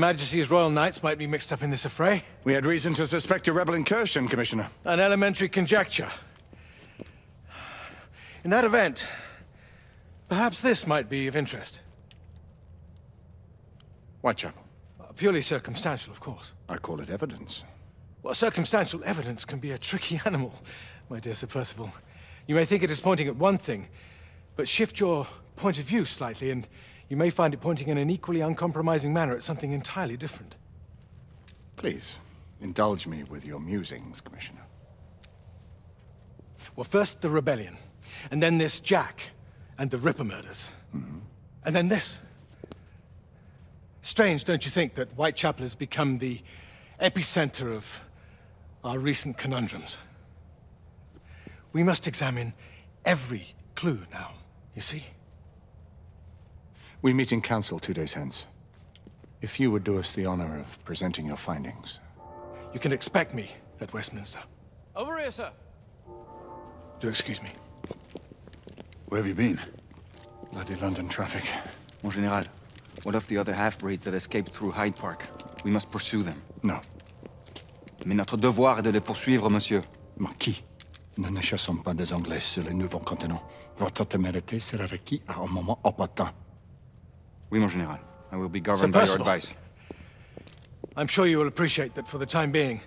Majesty's Royal Knights might be mixed up in this affray. We had reason to suspect a rebel incursion, Commissioner. An elementary conjecture. In that event, perhaps this might be of interest. Whitechapel. Purely circumstantial, of course. I call it evidence. Well, circumstantial evidence can be a tricky animal, my dear Sir Percival. You may think it is pointing at one thing, but shift your point of view slightly, and you may find it pointing in an equally uncompromising manner at something entirely different. Please, indulge me with your musings, Commissioner. Well, first the rebellion, and then this Jack, and the Ripper murders. And then this. Strange, don't you think, that Whitechapel has become the epicenter of our recent conundrums? We must examine every clue now, you see? We meet in council 2 days hence. If you would do us the honor of presenting your findings. You can expect me at Westminster. Over here, sir. Do excuse me. Where have you been? Bloody London traffic. Mon Général, what of the other half-breeds that escaped through Hyde Park? We must pursue them. No. Mais notre devoir est de les poursuivre, monsieur. Marquis, nous ne chassons pas des Anglais sur le nouveau continent. Votre témérité sera requis à un moment opportun. Oui, mon Général. I will be governed by your advice. I'm sure you will appreciate that for the time being,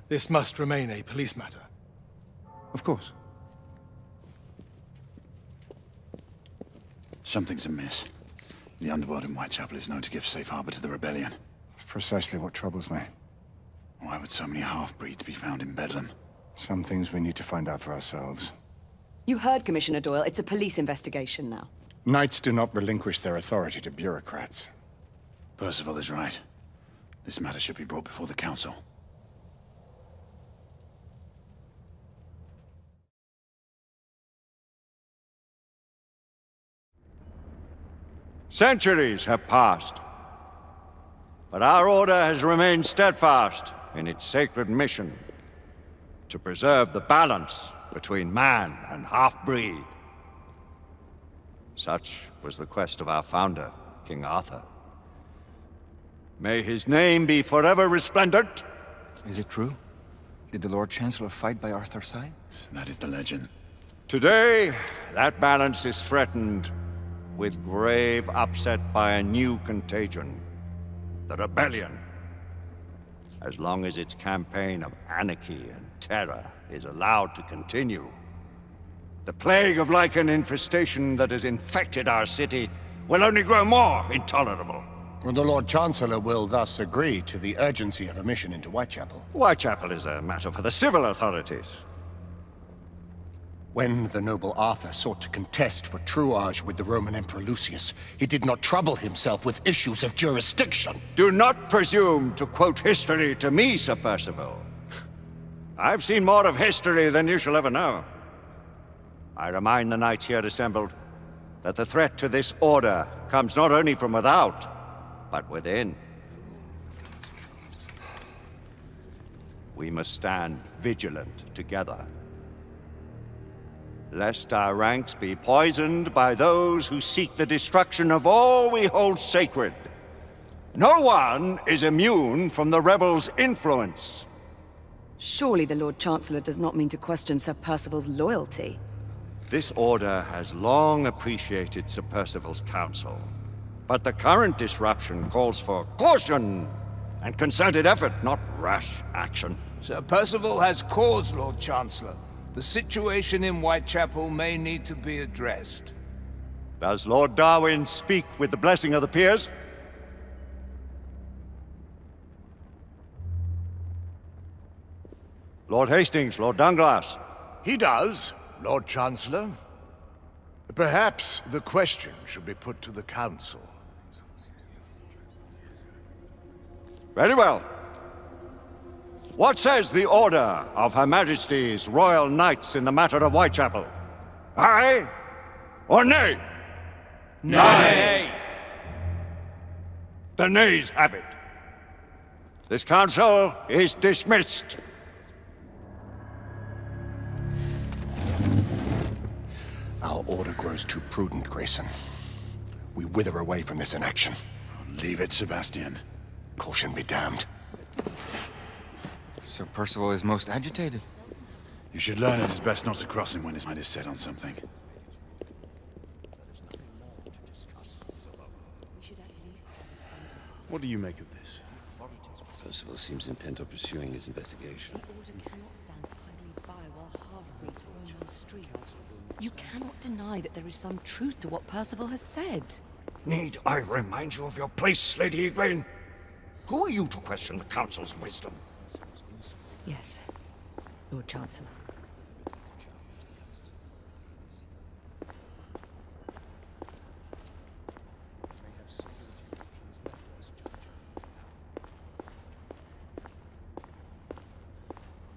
this must remain a police matter. Of course. Something's amiss. The underworld in Whitechapel is known to give safe harbor to the rebellion. It's precisely what troubles me. Why would so many half-breeds be found in Bedlam? Some things we need to find out for ourselves. You heard Commissioner Doyle. It's a police investigation now. Knights do not relinquish their authority to bureaucrats. Percival is right. This matter should be brought before the council. Centuries have passed, but our order has remained steadfast in its sacred mission to preserve the balance between man and half-breed. Such was the quest of our founder, King Arthur. May his name be forever resplendent. Is it true? Did the Lord Chancellor fight by Arthur's side? That is the legend. Today, that balance is threatened with grave upset by a new contagion, the rebellion. As long as its campaign of anarchy and terror is allowed to continue, the plague of lichen infestation that has infected our city will only grow more intolerable. And the Lord Chancellor will thus agree to the urgency of a mission into Whitechapel. Whitechapel is a matter for the civil authorities. When the noble Arthur sought to contest for truage with the Roman Emperor Lucius, he did not trouble himself with issues of jurisdiction. Do not presume to quote history to me, Sir Percival. I've seen more of history than you shall ever know. I remind the knights here assembled that the threat to this order comes not only from without, but within. We must stand vigilant together, lest our ranks be poisoned by those who seek the destruction of all we hold sacred. No one is immune from the rebels' influence. Surely the Lord Chancellor does not mean to question Sir Percival's loyalty. This order has long appreciated Sir Percival's counsel, but the current disruption calls for caution and concerted effort, not rash action. Sir Percival has cause, Lord Chancellor. The situation in Whitechapel may need to be addressed. Does Lord Darwin speak with the blessing of the peers? Lord Hastings, Lord Dunglass. He does, Lord Chancellor. Perhaps the question should be put to the Council. Very well. What says the Order of Her Majesty's Royal Knights in the matter of Whitechapel? Aye or nay? Nay! The nays have it. This council is dismissed. Our order grows too prudent, Grayson. We wither away from this inaction. Leave it, Sebastian. Caution be damned. Sir Percival is most agitated. You should learn it is best not to cross him when his mind is set on something. What do you make of this? Percival seems intent on pursuing his investigation. You cannot deny that there is some truth to what Percival has said. Need I remind you of your place, Lady Egwene? Who are you to question the Council's wisdom? Yes, Lord Chancellor.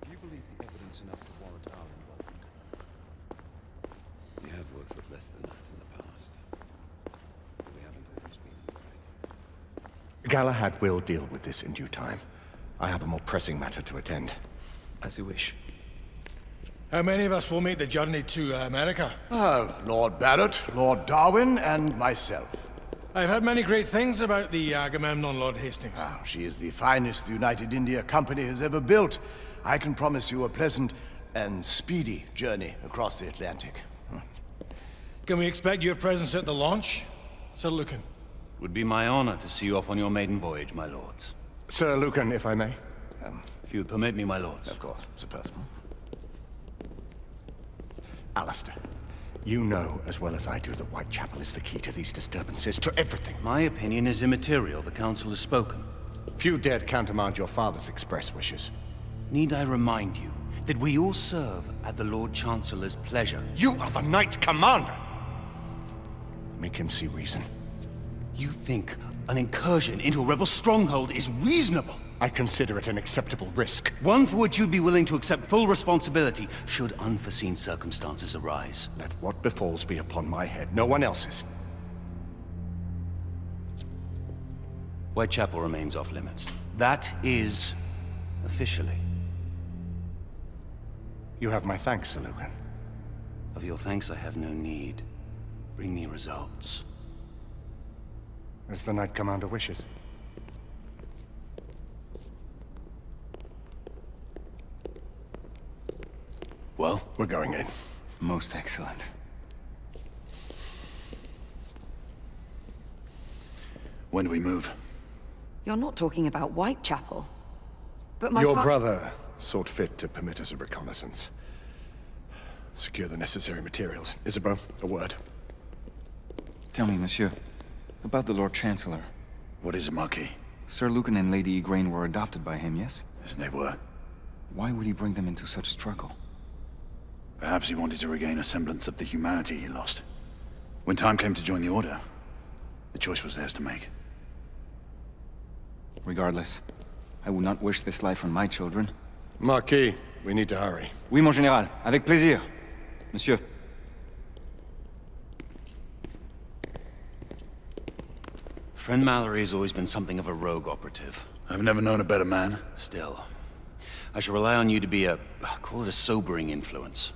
Do you believe the evidence enough to warrant our involvement? We have worked with less than that in the past. But we haven't always been right. Galahad will deal with this in due time. I have a more pressing matter to attend. As you wish. How many of us will make the journey to America? Lord Barrett, Lord Darwin, and myself. I've heard many great things about the Agamemnon, Lord Hastings. She is the finest the United India Company has ever built. I can promise you a pleasant and speedy journey across the Atlantic. Can we expect your presence at the launch, Sir Lucan? Would be my honor to see you off on your maiden voyage, my lords. Sir Lucan, if I may. If you'd permit me, my lords. Of course, Sir Percival. Alistair, you know as well as I do that Whitechapel is the key to these disturbances, to everything. My opinion is immaterial. The Council has spoken. Few dared countermand your father's express wishes. Need I remind you that we all serve at the Lord Chancellor's pleasure? You are the Knight Commander! Make him see reason. You think an incursion into a rebel stronghold is reasonable? I consider it an acceptable risk. One for which you'd be willing to accept full responsibility should unforeseen circumstances arise. Let what befalls be upon my head, no one else's. Whitechapel remains off limits. That is officially. You have my thanks, Sir Lucan. Of your thanks I have no need. Bring me results. As the Knight Commander wishes. Well, we're going in. Most excellent. When do we move? You're not talking about Whitechapel. But my Your brother sought fit to permit us a reconnaissance. Secure the necessary materials. Isabeau, a word. Tell me, monsieur, about the Lord Chancellor. What is it, Marquis? Sir Lucan and Lady Egwene were adopted by him, yes? Yes, they were. Why would he bring them into such struggle? Perhaps he wanted to regain a semblance of the humanity he lost. When time came to join the Order, the choice was theirs to make. Regardless, I would not wish this life on my children. Marquis, we need to hurry. Oui, mon général. Avec plaisir. Monsieur. Friend Mallory has always been something of a rogue operative. I've never known a better man. Still, I shall rely on you to be call it a sobering influence.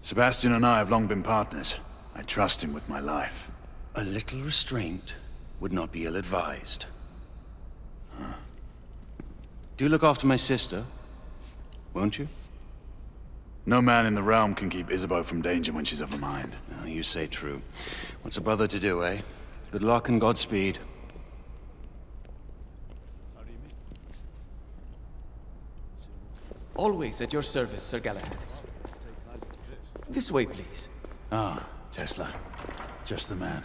Sebastian and I have long been partners. I trust him with my life. A little restraint would not be ill-advised. Do look after my sister, won't you? No man in the realm can keep Isabeau from danger when she's of a mind. Oh, you say true. What's a brother to do, eh? Good luck and Godspeed. Always at your service, Sir Galahad. This way, please. Ah, Tesla. Just the man.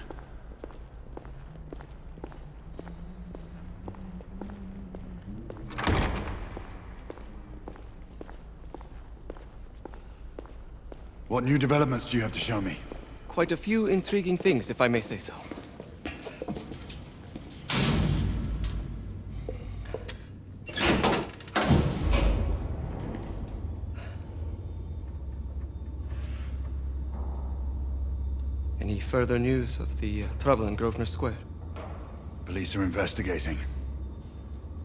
What new developments do you have to show me? Quite a few intriguing things, if I may say so. Any further news of the trouble in Grosvenor Square? Police are investigating.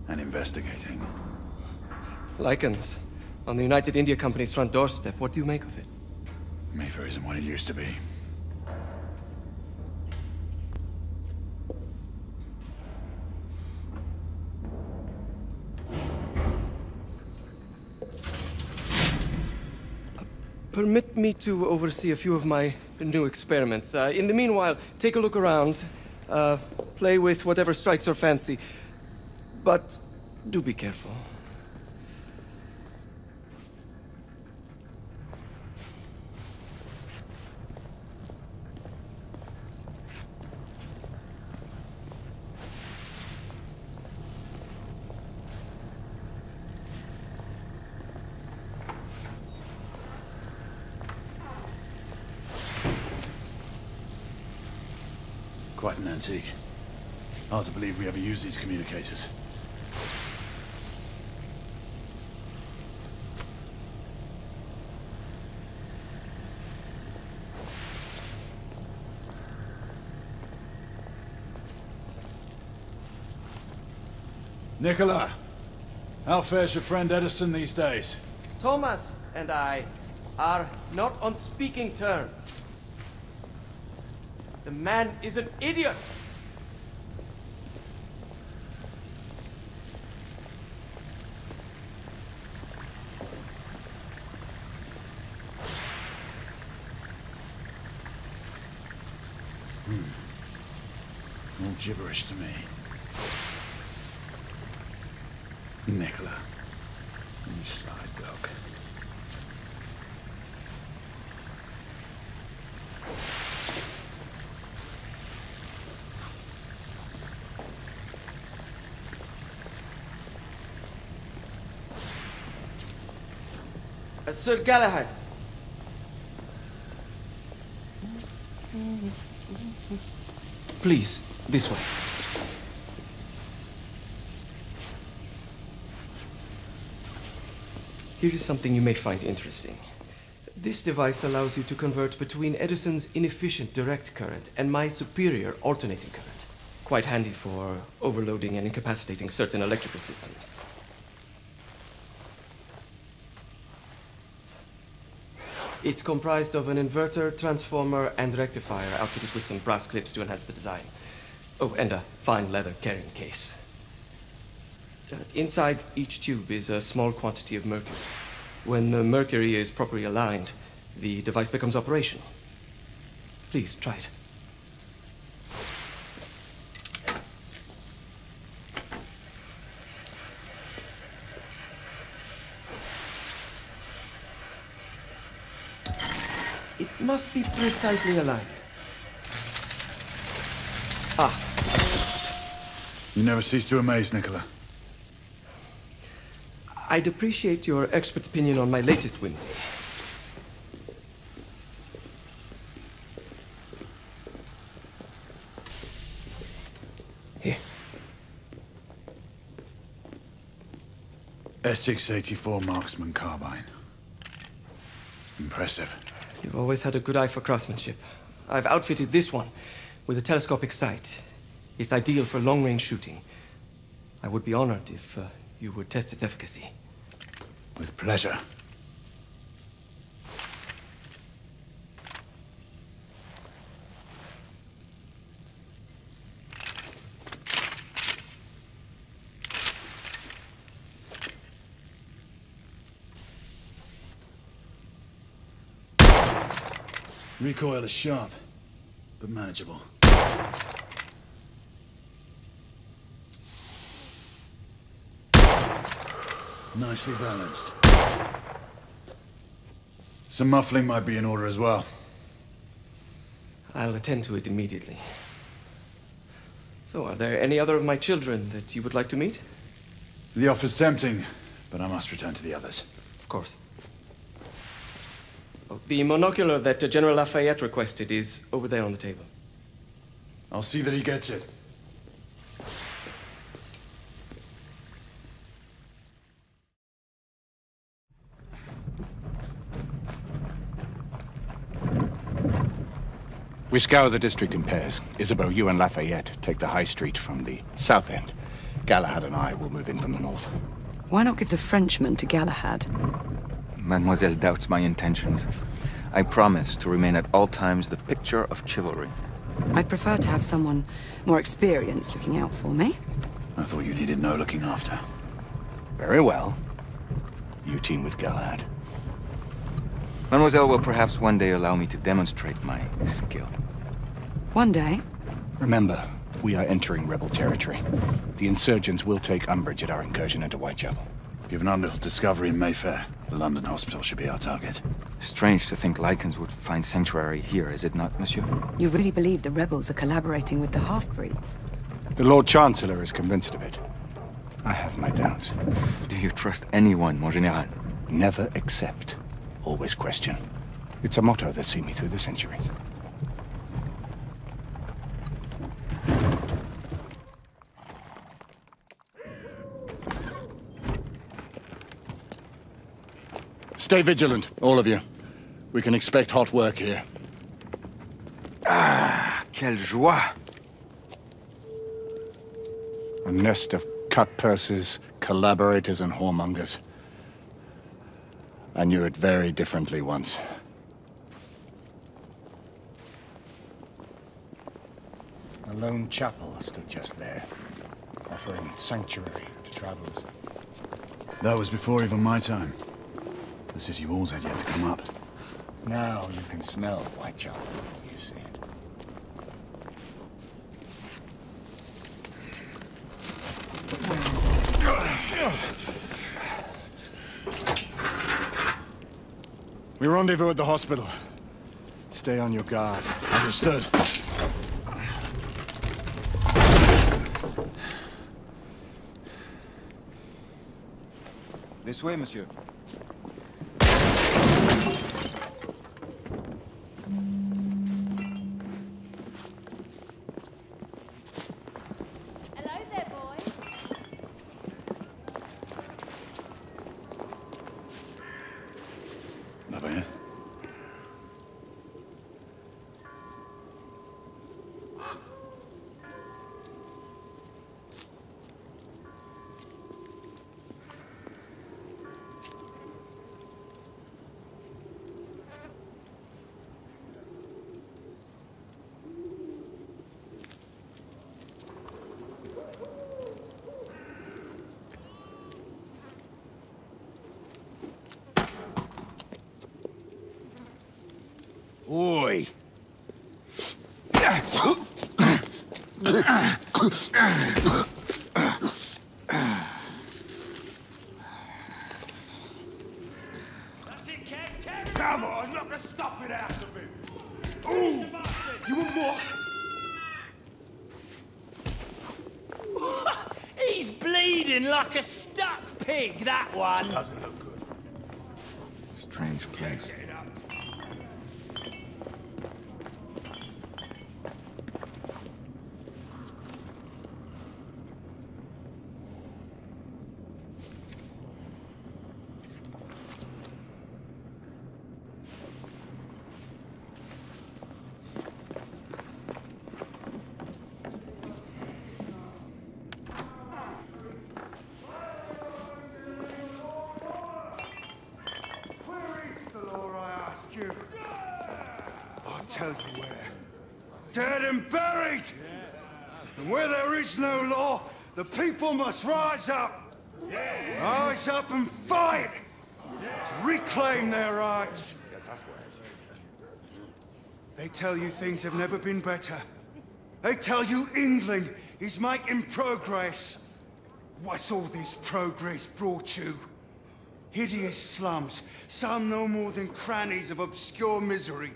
And investigating. Lycans, on the United India Company's front doorstep. What do you make of it? Mayfair isn't what it used to be. permit me to oversee a few of my new experiments. In the meanwhile, take a look around. Play with whatever strikes your fancy. But do be careful. Quite an antique. Hard to believe we ever use these communicators. Nicola, how fares your friend Edison these days? Thomas and I are not on speaking terms. The man is an idiot! All gibberish to me. Nicola, you sly dog. Sir Galahad. Please, this way. Here is something you may find interesting. This device allows you to convert between Edison's inefficient direct current and my superior alternating current. Quite handy for overloading and incapacitating certain electrical systems. It's comprised of an inverter, transformer, and rectifier outfitted with some brass clips to enhance the design. Oh, and a fine leather carrying case. Inside each tube is a small quantity of mercury. When the mercury is properly aligned, the device becomes operational. Please, try it. It must be precisely aligned. Ah. You never cease to amaze, Nicola. I'd appreciate your expert opinion on my latest whimsy. Here. S684 Marksman Carbine. Impressive. You've always had a good eye for craftsmanship. I've outfitted this one with a telescopic sight. It's ideal for long-range shooting. I would be honored if you would test its efficacy. With pleasure. Recoil is sharp, but manageable. Nicely balanced. Some muffling might be in order as well. I'll attend to it immediately. So, are there any other of my children that you would like to meet? The offer's tempting, but I must return to the others. Of course. Oh, the monocular that General Lafayette requested is over there on the table. I'll see that he gets it. We scour the district in pairs. Isabeau, you and Lafayette take the high street from the south end. Galahad and I will move in from the north. Why not give the Frenchman to Galahad? Mademoiselle doubts my intentions. I promise to remain at all times the picture of chivalry. I'd prefer to have someone more experienced looking out for me. I thought you needed no looking after. Very well. You team with Galahad. Mademoiselle will perhaps one day allow me to demonstrate my skill. One day? Remember, we are entering rebel territory. The insurgents will take umbrage at our incursion into Whitechapel. Given our little discovery in Mayfair, the London hospital should be our target. Strange to think Lycans would find sanctuary here, is it not, monsieur? You really believe the rebels are collaborating with the half-breeds? The Lord Chancellor is convinced of it. I have my doubts. Do you trust anyone, mon général? Never accept. Always question. It's a motto that's seen me through the centuries. Stay vigilant, all of you. We can expect hot work here. Ah, quelle joie! A nest of cut-pursers, collaborators, and whoremongers. I knew it very differently once. A lone chapel stood just there, offering sanctuary to travelers. That was before even my time. The city walls had yet to come up. Now you can smell Whitechapel before you see it. We rendezvous at the hospital. Stay on your guard. Understood. This way, monsieur. Oi! Come on, knock the stuffing out of him! Ooh! You want more? He's bleeding like a stuck pig, that one! Doesn't look good. Strange place. Tell you where. Dead and buried! And where there is no law, the people must rise up! Rise up and fight! To reclaim their rights! They tell you things have never been better. They tell you England is making progress. What's all this progress brought you? Hideous slums, some no more than crannies of obscure misery.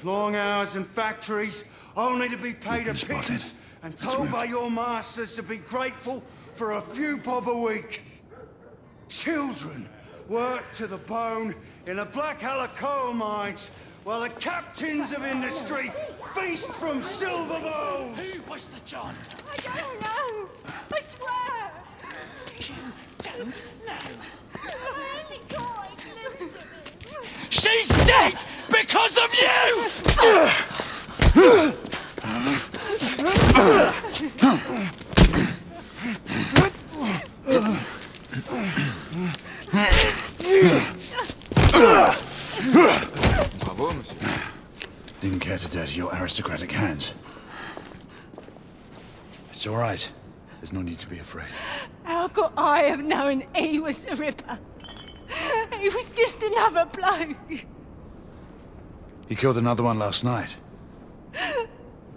Long hours in factories, only to be paid a pittance and told by your masters to be grateful for a few bob a week. Children work to the bone in the Blackhallow coal mines, while the captains of industry feast from silver bowls. Who was the John? I don't know. I swear. You don't know. I only thought I'd lived with him. She's dead because of you! Bravo, monsieur. Didn't care to dirty your aristocratic hands. It's all right. There's no need to be afraid. How could I have known he was the Ripper? It was just another bloke. He killed another one last night.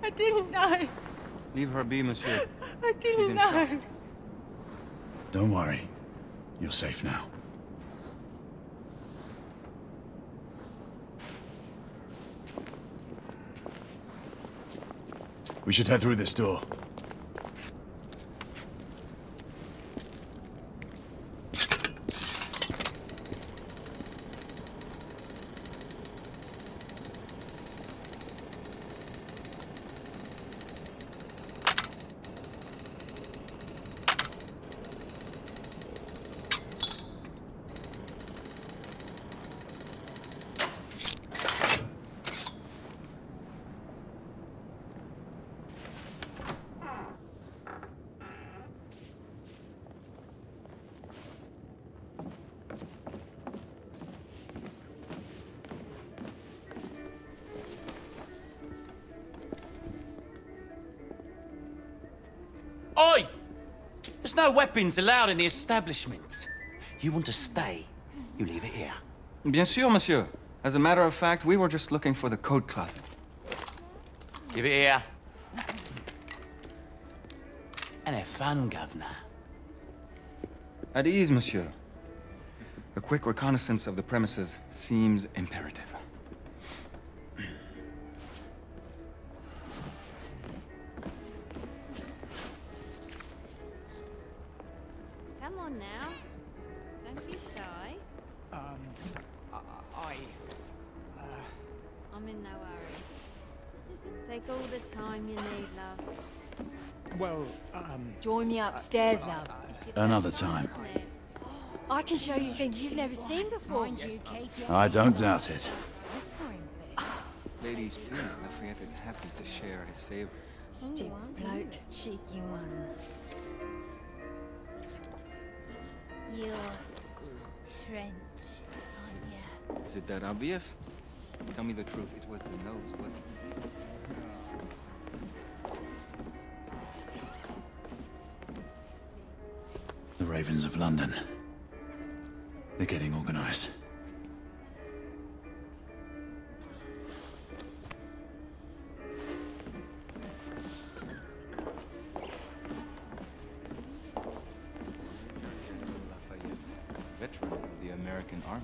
I didn't know. Leave her be, monsieur. I didn't know. Don't worry. You're safe now. We should head through this door. Oi! There's no weapons allowed in the establishment. You want to stay, you leave it here. Bien sûr, monsieur. As a matter of fact, we were just looking for the code closet. Give it here. And have fun, governor. At ease, monsieur. A quick reconnaissance of the premises seems imperative. Come on now. Don't be shy. I'm in no hurry. Take all the time you need, love. Well, Join me upstairs, love. Another time. I can show you things you've never seen before. I don't doubt it. Ladies, please, Lafayette is happy to share his favor. Stupid bloke. Cheeky one. You're French, aren't you? Is it that obvious? Tell me the truth, it was the nose, wasn't it? The Ravens of London. They're getting organized. Lafayette, veteran of the American Army,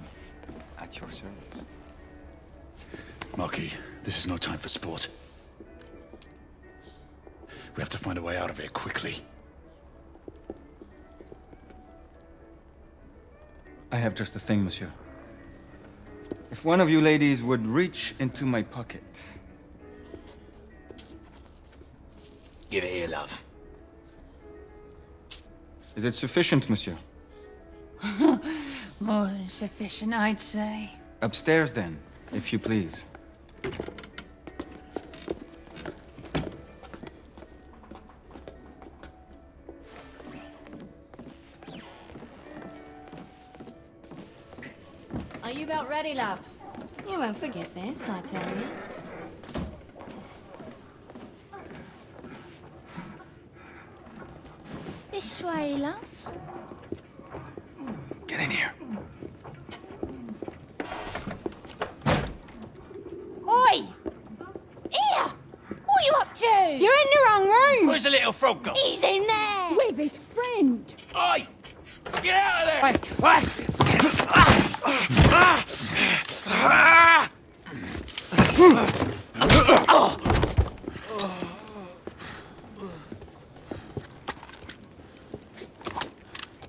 at your service. Marquis, this is no time for sport. We have to find a way out of here quickly. I have just the thing, monsieur. If one of you ladies would reach into my pocket. Give it here, love. Is it sufficient, monsieur? More than sufficient, I'd say. Upstairs, then, if you please. Are you about ready, love? You won't forget this, I tell you. This way, love. Get in here. Oi! Here! What are you up to? You're in the wrong room! Where's the little frog gone? He's in there! With his friend! Oi! Get out of there!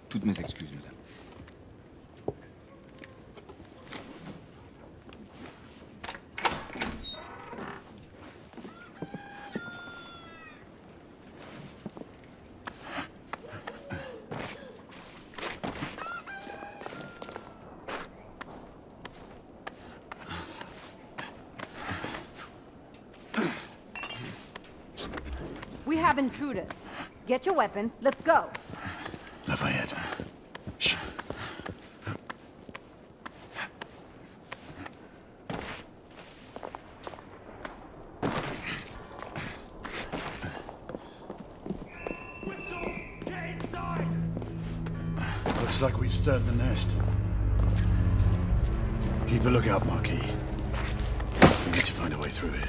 Toutes mes excuses, madame. We have intruders. Get your weapons. Let's go. Lafayette. Shh. Looks like we've stirred the nest. Keep a lookout, Marquis. We need to find a way through here.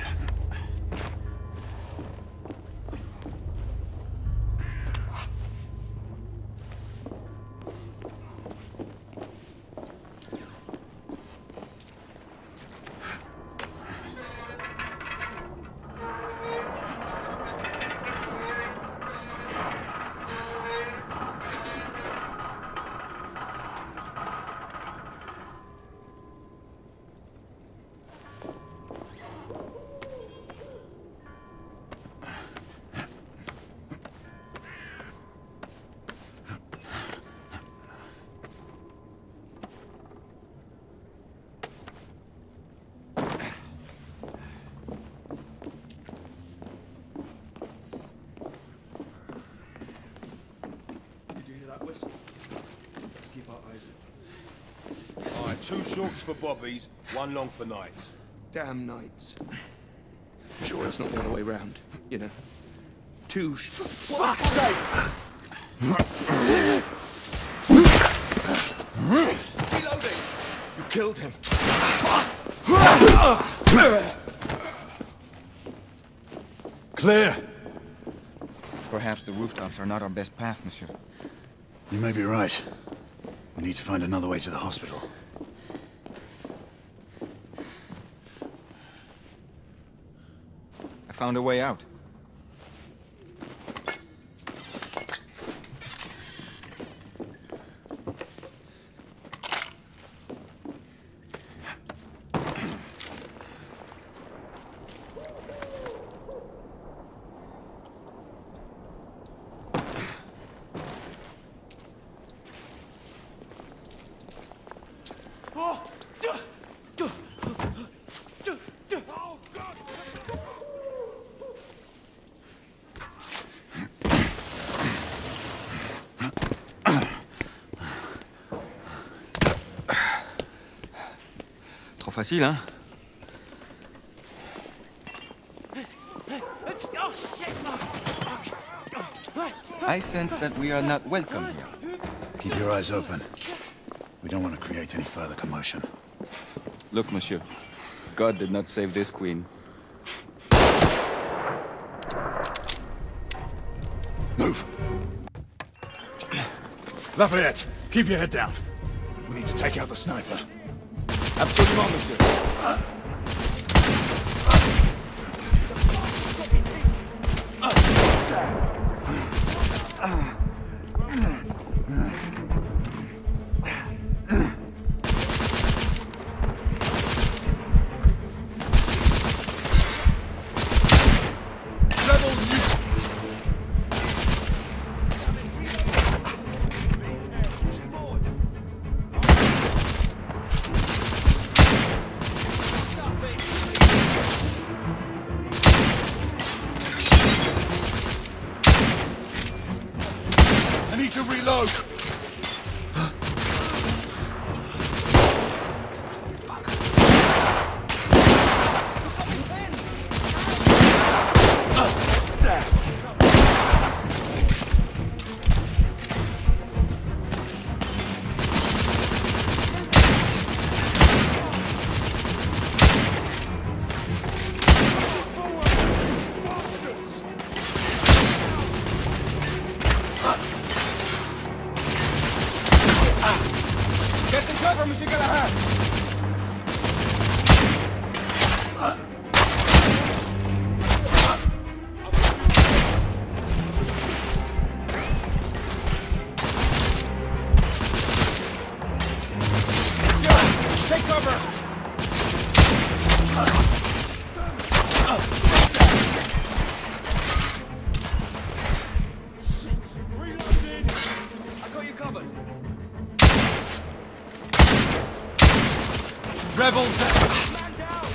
Let's keep our eyes open. All right, 2 shorts for bobbies, 1 long for nights. Damn nights. Sure, it's not the other way round, you know. 2 For fuck's sake! Reloading! You killed him. Clear! Perhaps the rooftops are not our best path, monsieur. You may be right. We need to find another way to the hospital. I found a way out. Trop facile, hein? I sense that we are not welcome here. Keep your eyes open. We don't want to create any further commotion. Look, monsieur. God did not save this queen. Move! Lafayette, keep your head down. We need to take out the sniper. Absolument, monsieur. I need to reload! Get the cover, Monsieur Galahad! Take cover! I got you covered. Rebels! Man down!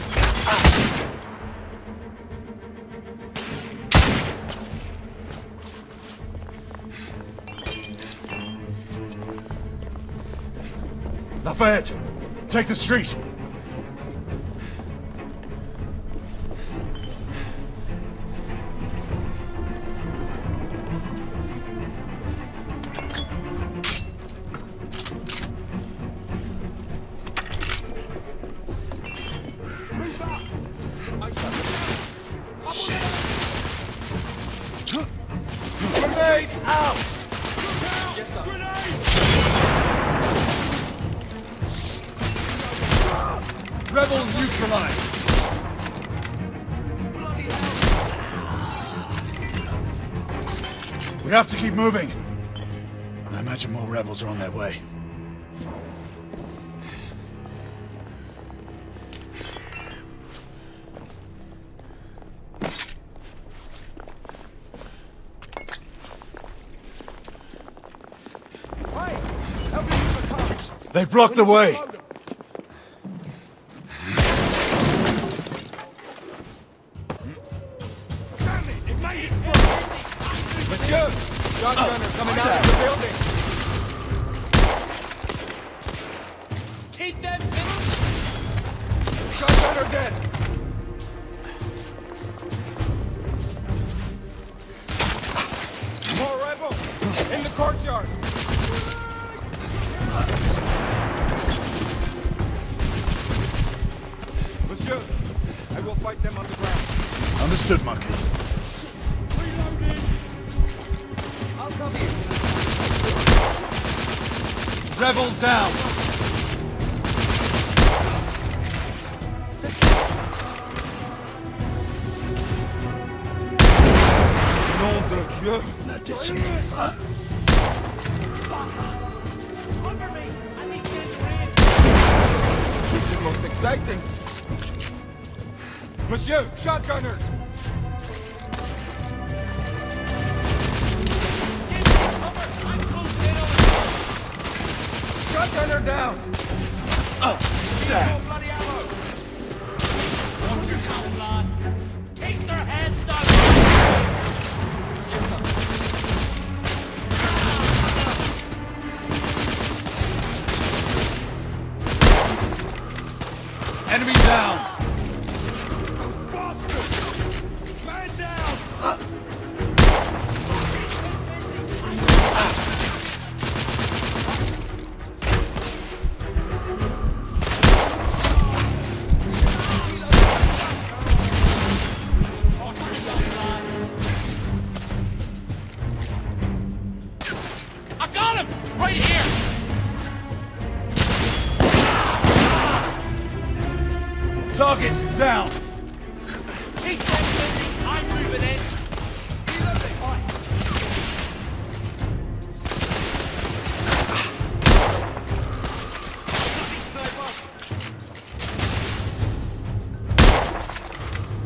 Lafayette, take the street! Shit. Grenades out! Yes, sir. Rebel neutralized. We have to keep moving. I imagine more rebels are on their way. They blocked the way. Monsieur! Shotgunner coming out of the building! Keep them... Shotgunner dead! More rebels! In the courtyard! Monsieur, I will fight them on the ground. Understood, Monkey. Reloading! I'll cover you. Rebel down! Nom de Dieu! That did some... This is most exciting! Monsieur, shotgunners! Shotgunner down! There! Bloody ammo! Watch yourself, lad! Keep their heads down! Yes, sir. Enemy down! Man down! I got him! Right here! Targets down! Keep them busy! I'm moving in!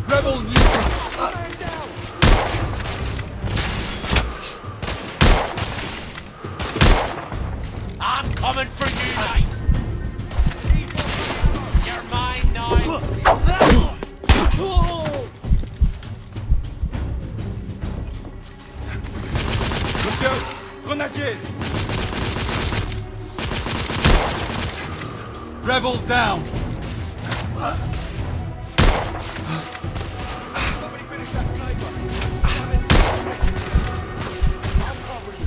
Rebel neutral! I'm coming for you, mate! You're mine now! Monsieur, grenadier! Rebel down! Somebody finish that sniper! I'll cover you!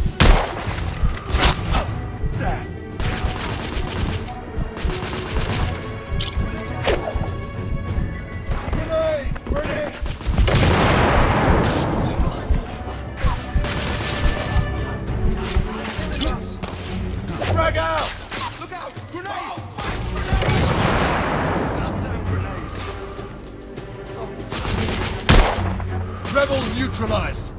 Grenade! Grenade! Frag out! Look out! Grenade! Goddamn grenade! Rebel neutralized!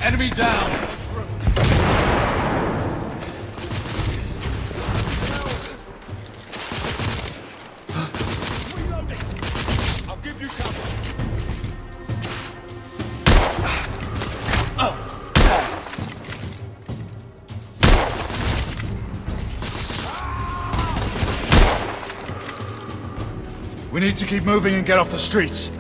Enemy down! I'll give you cover. We need to keep moving and get off the streets.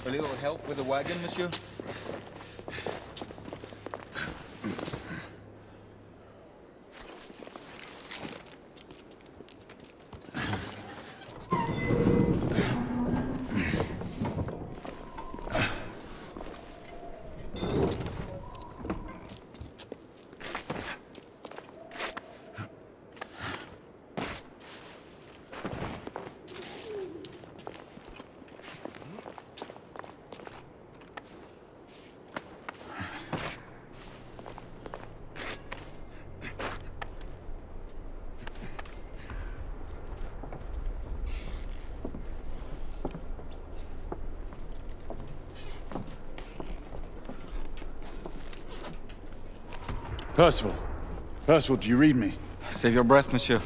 A little help with the wagon, monsieur? Percival. Percival, do you read me? Save your breath, monsieur.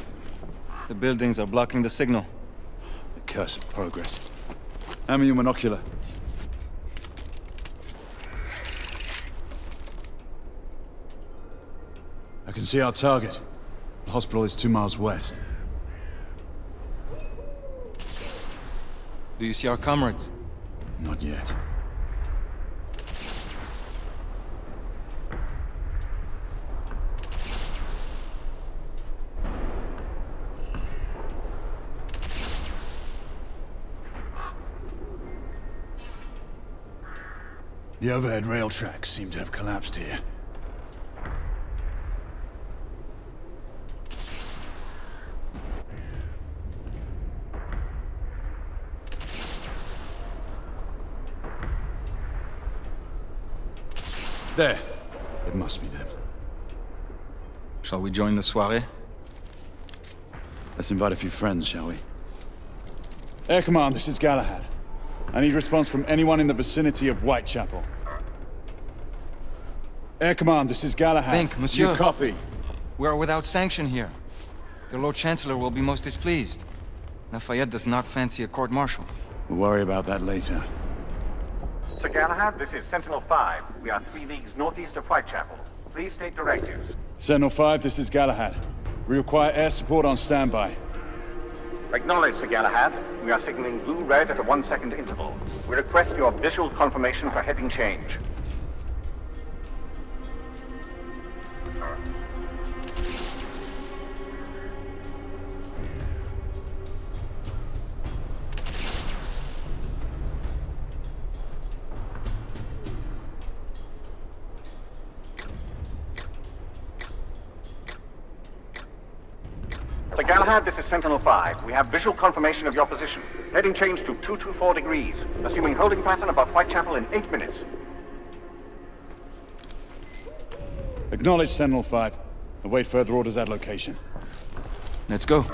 The buildings are blocking the signal. The curse of progress. Hand me your monocular. I can see our target. The hospital is 2 miles west. Do you see our comrades? Not yet. The overhead rail tracks seem to have collapsed here. There. It must be them. Shall we join the soirée? Let's invite a few friends, shall we? Air Command, this is Galahad. I need response from anyone in the vicinity of Whitechapel. Air Command, this is Galahad. Think, monsieur. You copy. We are without sanction here. The Lord Chancellor will be most displeased. Lafayette does not fancy a court-martial. We'll worry about that later. Sir Galahad, this is Sentinel-5. We are 3 leagues northeast of Whitechapel. Please state directives. Sentinel-5, this is Galahad. We require air support on standby. Acknowledge, Sir Galahad. We are signaling blue-red at a 1-second interval. We request your visual confirmation for heading change. Sir Galahad, this is Sentinel-5. We have visual confirmation of your position. Heading change to 224 degrees. Assuming holding pattern above Whitechapel in 8 minutes. Acknowledge, Sentinel-5. Await further orders at location. Let's go.